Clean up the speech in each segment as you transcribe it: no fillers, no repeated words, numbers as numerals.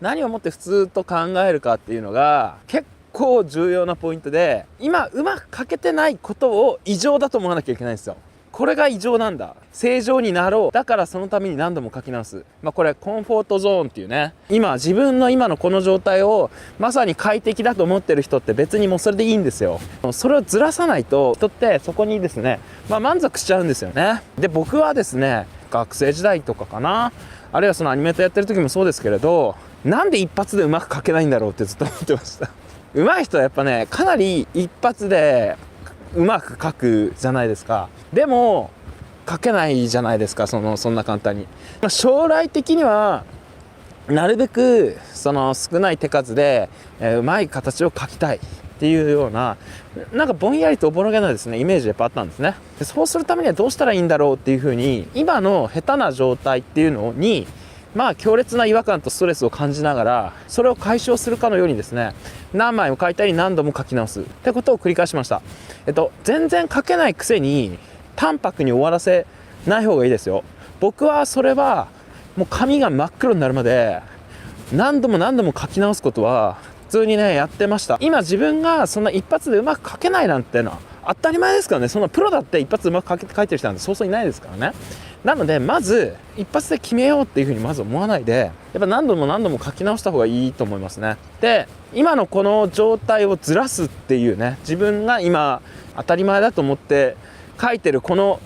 何をもって普通と考えるかっていうのが結構重要なポイントで、今うまく書けてないことを異常だと思わなきゃいけないんですよ。これが異常なんだ、正常になろう、だからそのために何度も書き直す、これコンフォートゾーンっていうね、自分の今のこの状態をまさに快適だと思ってる人って別にもうそれでいいんですよ。それをずらさないと人ってそこにですね、満足しちゃうんですよね。で、僕はですね、学生時代とかかな、あるいはそのアニメーターやってる時もそうですけれど、なんで一発でうまく書けないんだろうってずっと思ってました上手い人はやっぱね、かなり一発でうまく書くじゃないですか。でも書けないじゃないですか、そんな簡単に。将来的にはなるべくその少ない手数で、うまい形を書きたいっていうような、なんかぼんやりとおぼろげなですねイメージやっぱあったんですね。でそうするためにはどうしたらいいんだろうっていうふうに、今の下手な状態っていうのに強烈な違和感とストレスを感じながら、それを解消するかのようにですね、何枚も書いたり何度も書き直すってことを繰り返しました。全然書けないくせに淡白に終わらせない方がいいですよ。僕はそれはもう紙が真っ黒になるまで何度も何度も書き直すことは普通にねやってました。今自分がそんな一発でうまく書けないなんてのは当たり前ですからね。そんなプロだって一発でうまく書いてる人なんてそうそういないですからね。なのでまず一発で決めようっていうふうにまず思わないで、やっぱ何度も何度も書き直した方がいいと思いますね。で、今のこの状態をずらすっていうね、自分が今当たり前だと思って書いてるこの、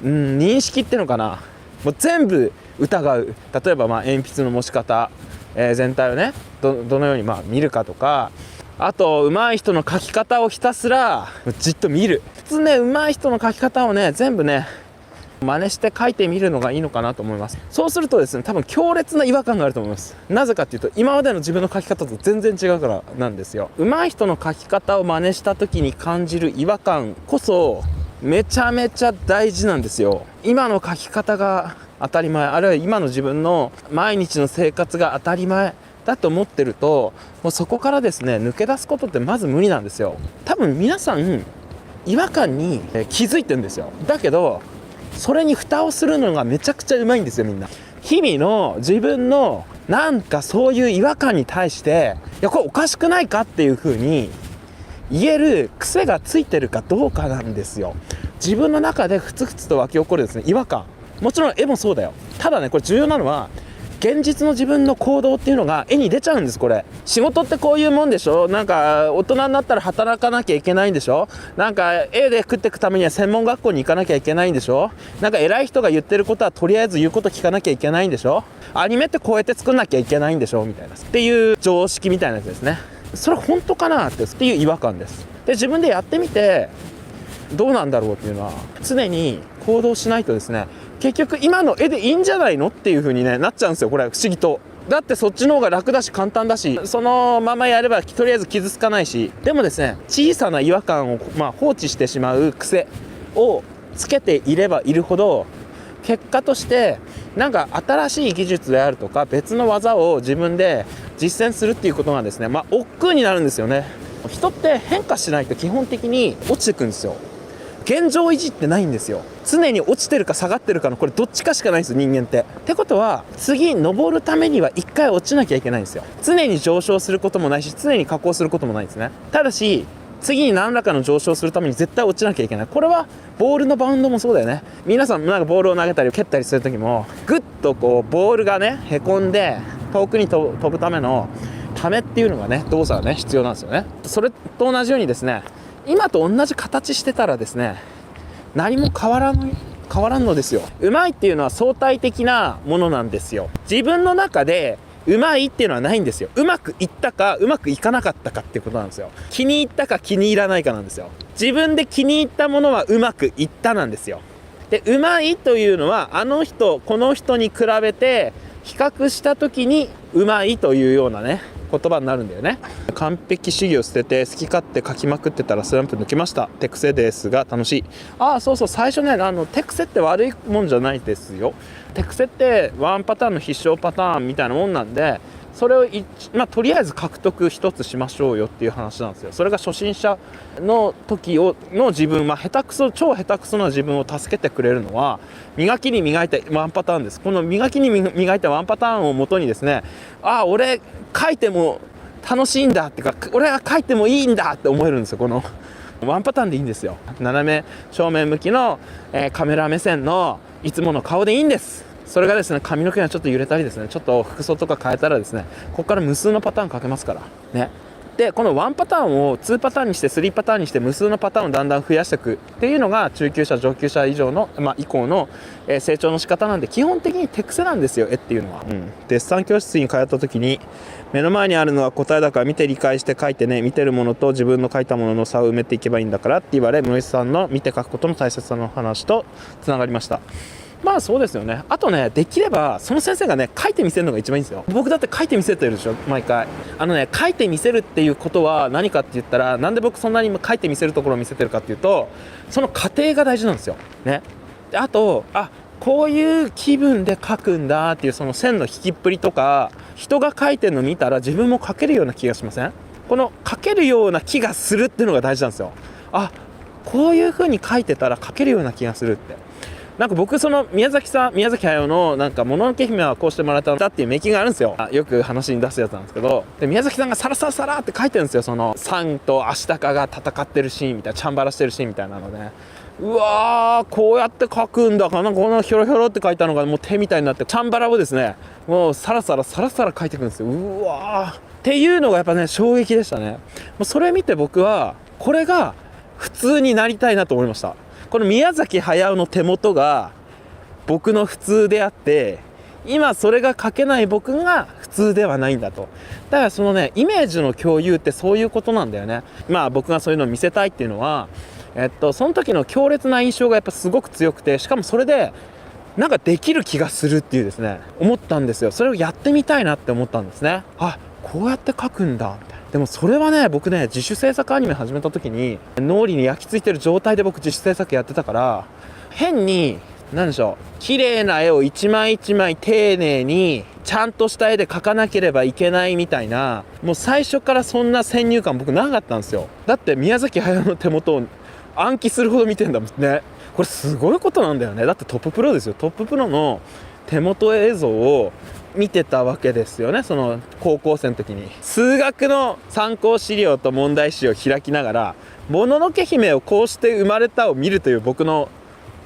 認識っていうのかな、もう全部疑う。例えば鉛筆の持ち方、全体をね どのように見るかとか、あと上手い人の書き方をひたすらじっと見る。普通ね、上手い人の書き方をね全部ね真似して書いてみるのがいいのかなと思います。そうするとですね、多分強烈な違和感があると思います。なぜかっていうと、今までの自分の書き方と全然違うからなんですよ。上手い人の書き方を真似した時に感じる違和感こそめちゃめちゃ大事なんですよ。今の書き方が当たり前、あるいは今の自分の毎日の生活が当たり前だと思ってると、もうそこからですね抜け出すことってまず無理なんですよ。多分皆さん違和感に気づいてるんですよ。だけどそれに蓋をするのがめちゃくちゃうまいんですよ、みんな。日々の自分のなんかそういう違和感に対して、いやこれおかしくないかっていう風に言える癖がついてるかどうかなんですよ。自分の中でふつふつと湧き起こるですね違和感、もちろん絵もそうだよ。ただね、これ重要なのは現実の自分の行動っていうのが絵に出ちゃうんです。これ仕事ってこういうもんでしょ。なんか大人になったら働かなきゃいけないんでしょ。なんか絵で食っていくためには専門学校に行かなきゃいけないんでしょ。なんか偉い人が言ってることはとりあえず言うこと聞かなきゃいけないんでしょ。アニメってこうやって作んなきゃいけないんでしょみたいなっていう常識みたいなやつですね。それ本当かなっていう違和感です。で、自分でやってみてどうなんだろうっていうのは常に行動しないとですね、結局今の絵でいいんじゃないのっていう風にねなっちゃうんですよ。これ不思議と。だってそっちの方が楽だし簡単だし、そのままやればとりあえず傷つかないし。でもですね、小さな違和感を放置してしまう癖をつけていればいるほど、結果としてなんか新しい技術であるとか別の技を自分で実践するっていうことがですね、億劫になるんですよね。人って変化しないと基本的に落ちてくんですよ。現状維持ってないんですよ。常に落ちてるか下がってるかのこれどっちかしかないんですよ、人間って。ってことは次登るためには一回落ちなきゃいけないんですよ。常に上昇することもないし常に下降することもないんですね。ただし次に何らかの上昇するために絶対落ちなきゃいけない。これはボールのバウンドもそうだよね。皆さんなんかボールを投げたり蹴ったりする時もグッとこうボールがねへこんで遠くに飛ぶためのためっていうのがね、動作がね必要なんですよね。それと同じようにですね、今と同じ形してたらですね何も変わらんのですよ。うまいっていうのは相対的なものなんですよ。自分の中でうまいっていうのはないんですよ。うまくいったかうまくいかなかったかっていうことなんですよ。気に入ったか気に入らないかなんですよ。自分で気に入ったものはうまくいったなんですよ。で、うまいというのはあの人この人に比べて比較した時にうまいというようなね言葉になるんだよね。完璧主義を捨てて好き勝手書きまくってたらスランプ抜けました。手癖ですが楽しい。そうそう、最初ね手癖って悪いもんじゃないですよ。手癖ってワンパターンの必勝パターンみたいなもんなんで、それをとりあえず獲得一つしましょうよっていう話なんですよ。それが初心者の時の自分、超下手くそな自分を助けてくれるのは、磨きに磨いてワンパターンです。この磨きに磨いたワンパターンをもとにですね、俺書いても楽しいんだっていうか、俺は書いてもいいんだって思えるんですよ。このワンパターンでいいんですよ。斜め正面向きの、カメラ目線のいつもの顔でいいんです。それがですね、髪の毛がちょっと揺れたりですね、ちょっと服装とか変えたらですね、ここから無数のパターン書けますからね。でこのワンパターンを2パターンにして3パターンにして無数のパターンをだんだん増やしていくっていうのが中級者上級者以上の、以降の、成長の仕方なんで、基本的に手癖なんですよ、絵っていうのは。デッサン教室に通った時に、目の前にあるのは答えだから見て理解して書いてね、見てるものと自分の書いたものの差を埋めていけばいいんだからって言われ、室井さんの見て書くことの大切さの話とつながりました。そうですよね。あとね、できればその先生がね書いてみせるのが一番いいんですよ。僕だって書いてみせてるでしょ、毎回。書いてみせるっていうことは何かって言ったら、なんで僕そんなに書いてみせるところを見せてるかっていうと、その過程が大事なんですよね。であとこういう気分で書くんだっていうその線の引きっぷりとか、人が書いてるの見たら自分も書けるような気がしません？この書けるような気がするっていうのが大事なんですよ。こういう風に書いてたら書けるような気がするって。僕その宮崎駿のもののけ姫はこうしてもらったんだっていうメイキングがあるんですよ。よく話に出すやつなんですけど、で宮崎さんがサラサラサラって書いてるんですよ。そのサンとアシタカが戦ってるシーンみたいな、チャンバラしてるシーンみたいなので、うわーこうやって書くんだかな、このヒョロヒョロって書いたのがもう手みたいになって、チャンバラをですねもうサラサラ書いていくんですよ。うわーっていうのがやっぱね衝撃でしたね。それ見て僕はこれが普通になりたいなと思いました。この宮崎駿の手元が僕の普通であって、今それが書けない僕が普通ではないんだと。だからそのねイメージの共有ってそういうことなんだよね。僕がそういうのを見せたいっていうのは、その時の強烈な印象がやっぱすごく強くて、しかもそれでできる気がするっていうですね思ったんですよ。それをやってみたいなって思ったんですね。こうやって書くんだみたいな。でもそれはね、僕ね自主制作アニメ始めた時に脳裏に焼き付いてる状態で僕自主制作やってたから、変に綺麗な絵を一枚一枚丁寧にちゃんとした絵で描かなければいけないみたいな、もう最初からそんな先入観僕なかったんですよ。だって宮崎駿の手元を暗記するほど見てんだもんね。これすごいことなんだよね。だってトッププロですよ。トッププロの手元映像を見てたわけですよね。その高校生の時に数学の参考資料と問題集を開きながら、もののけ姫をこうして生まれたを見るという僕の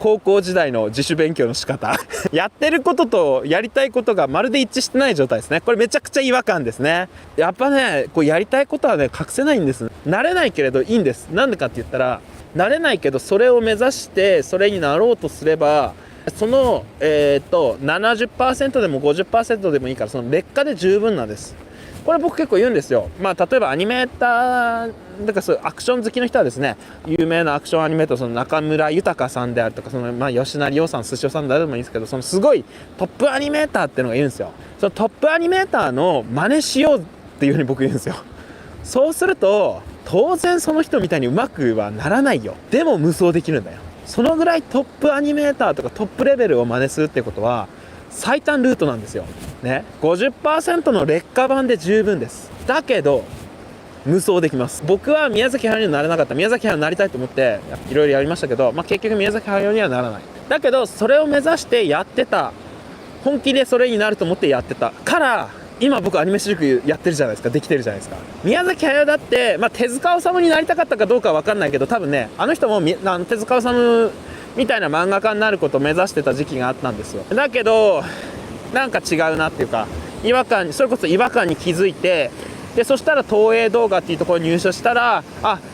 高校時代の自主勉強の仕方やってることとやりたいことがまるで一致してない状態ですね。これめちゃくちゃ違和感ですね。やっぱねこうやりたいことはね隠せないんです。慣れないけれどいいんです。なんでかって言ったら、慣れないけどそれを目指してそれになろうとすれば、その70% でも 50% でもいいから、その劣化で十分なんです。これ僕結構言うんですよ。例えばアニメーターだからそういうアクション好きの人はですね、有名なアクションアニメーター、その中村豊さんであるとか、その吉成洋さん、寿司さん誰でもいいんですけど、そのすごいトップアニメーターっていうのがいるんですよ。そのトップアニメーターの真似しようっていうふうに僕言うんですよ。そうすると当然その人みたいにうまくはならないよ。でも無双できるんだよ。そのぐらいトップアニメーターとかトップレベルを真似するってことは最短ルートなんですよね。 50% の劣化版で十分です。だけど無双できます。僕は宮崎駿にはなれなかった。宮崎駿になりたいと思っていろいろやりましたけど、結局宮崎駿にはならない。だけどそれを目指してやってた、本気でそれになると思ってやってたから今僕アニメ塾やってるじゃないですか。できてるじゃないですか。宮崎駿だって、手塚治虫になりたかったかどうかは分かんないけど、多分ねあの人も手塚治虫みたいな漫画家になることを目指してた時期があったんですよ。だけど違うなっていうか、それこそ違和感に気づいて、でそしたら東映動画っていうところに入所したら、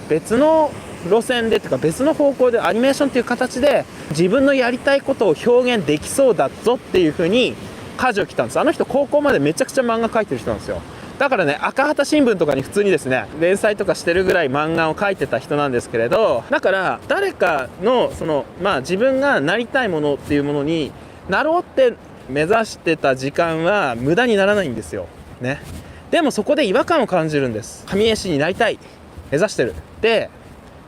別の路線でというか別の方向でアニメーションっていう形で自分のやりたいことを表現できそうだぞっていう風に舵を切ったんです。あの人高校までめちゃくちゃ漫画描いてる人なんですよ。だからね、赤旗新聞とかに普通にですね連載とかしてるぐらい漫画を描いてた人なんですけれど、だから誰かの自分がなりたいものっていうものになろうって目指してた時間は無駄にならないんですよね。でもそこで違和感を感じるんです。神絵師になりたい、目指してるで、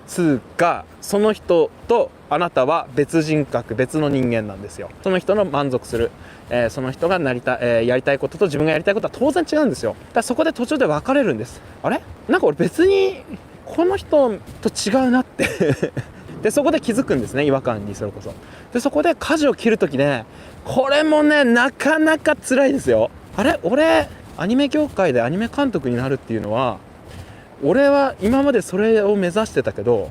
つうか、その人とあなたは別人格、別の人間なんですよ。その人の満足する、その人がやりたいことと自分がやりたいことは当然違うんですよ。だからそこで途中で分かれるんです。あれなんか俺別にこの人と違うなってでそこで気づくんですね、違和感に。それこそでそこで舵を切る時ね、これもねなかなか辛いですよ。あれ俺アニメ業界でアニメ監督になるっていうのは、俺は今までそれを目指してたけど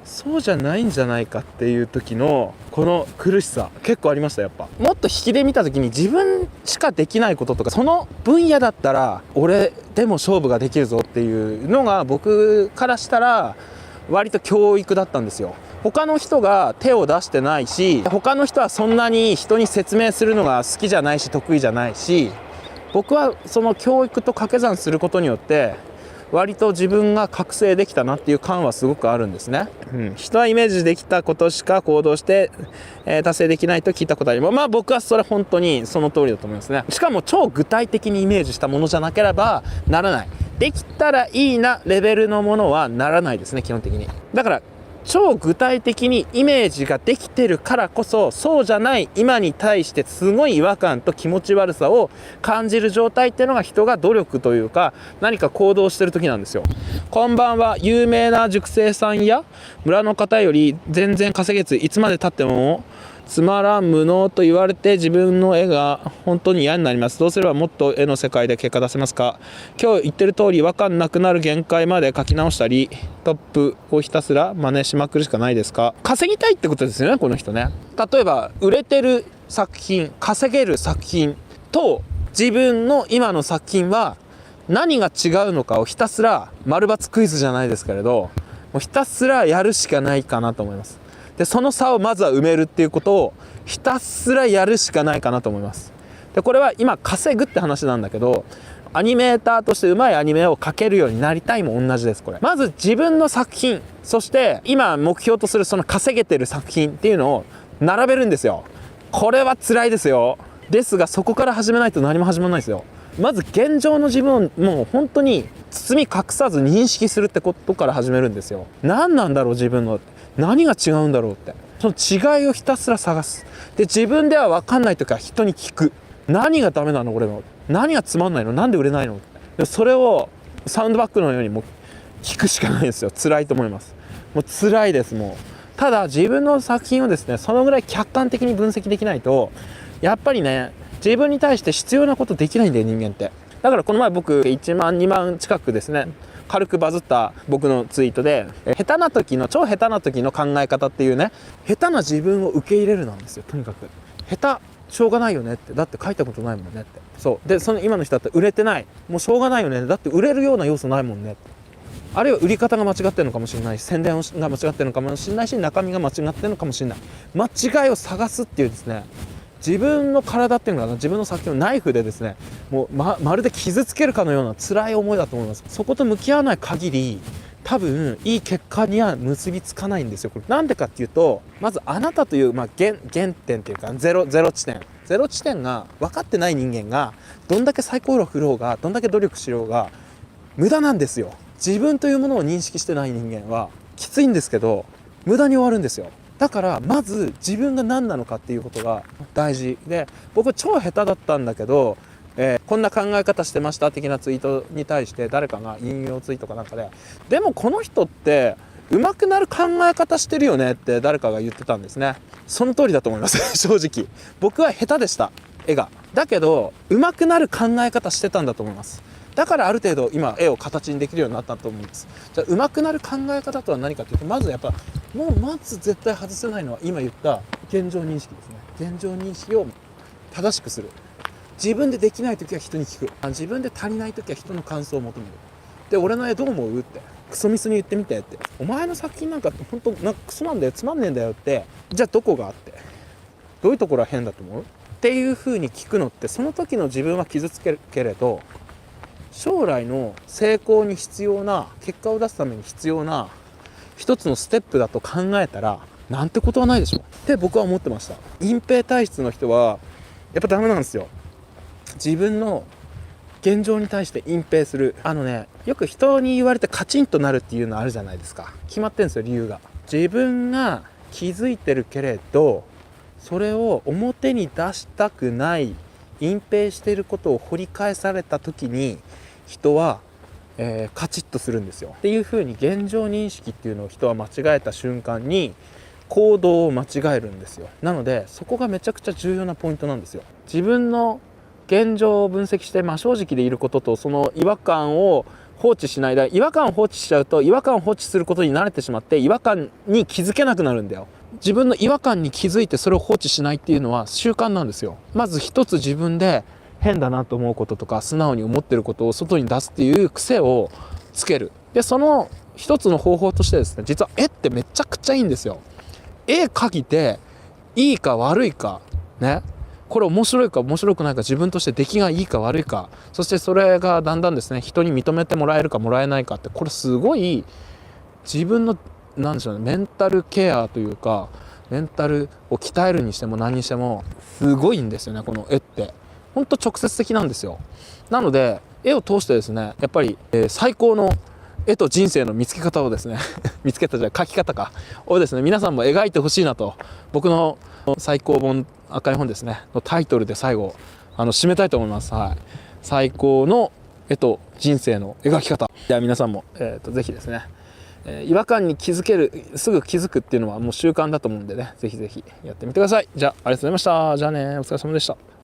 そうじゃないんじゃないかっていう時のこの苦しさ結構ありました。やっぱもっと引きで見た時に、自分しかできないこととか、その分野だったら俺でも勝負ができるぞっていうのが僕からしたら割と教育だったんですよ。他の人が手を出してないし、他の人はそんなに人に説明するのが好きじゃないし得意じゃないし、僕はその教育と掛け算することによって割と自分が覚醒できたなっていう感はすごくあるんですね。人はイメージできたことしか行動して、達成できないと聞いたことあります。まあ僕はそれ本当にその通りだと思いますね。しかも超具体的にイメージしたものじゃなければならない。できたらいいなレベルのものはならないですね、基本的に。だから超具体的にイメージができてるからこそ、そうじゃない今に対してすごい違和感と気持ち悪さを感じる状態っていうのが、人が努力というか何か行動してる時なんですよ。こんばんは。有名な塾生さんや村の方より全然稼げず、いつまで経ってもつまらん無能と言われて自分の絵が本当に嫌になります。どうすればもっと絵の世界で結果出せますか？今日言ってる通り違和感なくなる限界まで書き直したり、トップをひたすら真似しまくるしかないですか？稼ぎたいってことですよね、この人ね。例えば売れてる作品、稼げる作品と自分の今の作品は何が違うのかをひたすら丸×クイズじゃないですけれど、もうひたすらやるしかないかなと思います。でその差をまずは埋めるっていうことをひたすらやるしかないかなと思います。でこれは今稼ぐって話なんだけど、アニメーターとしてうまいアニメを描けるようになりたいも同じです。これまず自分の作品、そして今目標とするその稼げてる作品っていうのを並べるんですよ。これは辛いですよ。ですがそこから始めないと何も始まらないですよ。まず現状の自分をもう本当に包み隠さず認識するってことから始めるんですよ。何なんだろう自分の、何が違うんだろうって、その違いをひたすら探す。で自分では分かんない時は人に聞く。何がダメなの俺の、何がつまんないの、なんで売れないの。でそれをサウンドバッグのようにもう聞くしかないですよ。辛いと思います。もう辛いです。もうただ自分の作品をですね、そのぐらい客観的に分析できないとやっぱりね、自分に対して必要なことできないんだよ、人間って。だからこの前僕1万2万近くですね、軽くバズった僕のツイートで、下手な時の超下手な時の考え方っていうね、下手な自分を受け入れるなんですよ。とにかく下手しょうがないよねって、だって書いたことないもんねって。そうで、その今の人だって売れてない、もうしょうがないよね、だって売れるような要素ないもんねって。あるいは売り方が間違ってるのかもしれないし、宣伝が間違ってるのかもしれないし、中身が間違ってるのかもしれない。間違いを探すっていうですね、自分の体っていうのかな、自分の作品をナイフでですね、もう まるで傷つけるかのような辛い思いだと思います。そこと向き合わない限り多分いい結果には結びつかないんですよ。これなんでかっていうと、まずあなたという、原点っていうかゼロ地点が分かってない人間がどんだけサイコロ振ろうが、どんだけ努力しようが無駄なんですよ。自分というものを認識してない人間はきついんですけど無駄に終わるんですよ。だからまず自分が何なのかっていうことが大事で、僕超下手だったんだけど、こんな考え方してました的なツイートに対して誰かが引用ツイートかなんかで、でもこの人って上手くなる考え方してるよねって誰かが言ってたんですね。その通りだと思います正直僕は下手でした、絵が。だけど上手くなる考え方してたんだと思います。だからある程度今絵を形にできるようになったと思うんです。じゃあ上手くなる考え方とは何かというと、まずやっぱまず絶対外せないのは今言った現状認識ですね。現状認識を正しくする。自分でできない時は人に聞く。自分で足りない時は人の感想を求める。で俺の絵どう思うってクソミスに言ってみてって、お前の作品なんか本当なんかクソなんだよ、つまんねえんだよって、じゃあどこがあって、どういうところは変だと思うっていう風に聞くのって、その時の自分は傷つけるけれど将来の成功に必要な、結果を出すために必要な一つのステップだと考えたらなんてことはないでしょって僕は思ってました。隠蔽体質の人はやっぱダメなんですよ。自分の現状に対して隠蔽する。よく人に言われてカチンとなるっていうのあるじゃないですか。決まってるんですよ、理由が。自分が気づいてるけれどそれを表に出したくない、隠蔽していることを掘り返された時に人は、カチッとするんですよっていう風に、現状認識っていうのを人は間違えた瞬間に行動を間違えるんですよ。なのでそこがめちゃくちゃ重要なポイントなんですよ。自分の現状を分析して真正直でいることと、その違和感を放置しないで、違和感を放置しちゃうと違和感を放置することに慣れてしまって違和感に気づけなくなるんだよ。自分の違和感に気づいてそれを放置しないっていうのは習慣なんですよ。まず一つ自分で変だなと思うこととか素直に思ってることを外に出すっていう癖をつける。でその一つの方法としてですね、実は絵ってめちゃくちゃいいんですよ。絵描いていいか悪いかね、これ面白いか面白くないか、自分として出来がいいか悪いか、そしてそれがだんだんですね人に認めてもらえるかもらえないかって、これすごい自分のなんでしょうね、メンタルケアというか、メンタルを鍛えるにしても何にしてもすごいんですよね。この絵ってほんと直接的なんですよ。なので絵を通してですね、やっぱり、最高の絵と人生の見つけ方をですね見つけたじゃ描き方かをですね、皆さんも描いてほしいなと、僕の最高本、赤い本ですねのタイトルで最後締めたいと思います。はい、最高の絵と人生の描き方。では皆さんも、ぜひですね、違和感に気づける、すぐ気づくっていうのはもう習慣だと思うんでね、ぜひぜひやってみてください。じゃあありがとうございました。じゃあね、お疲れ様でした。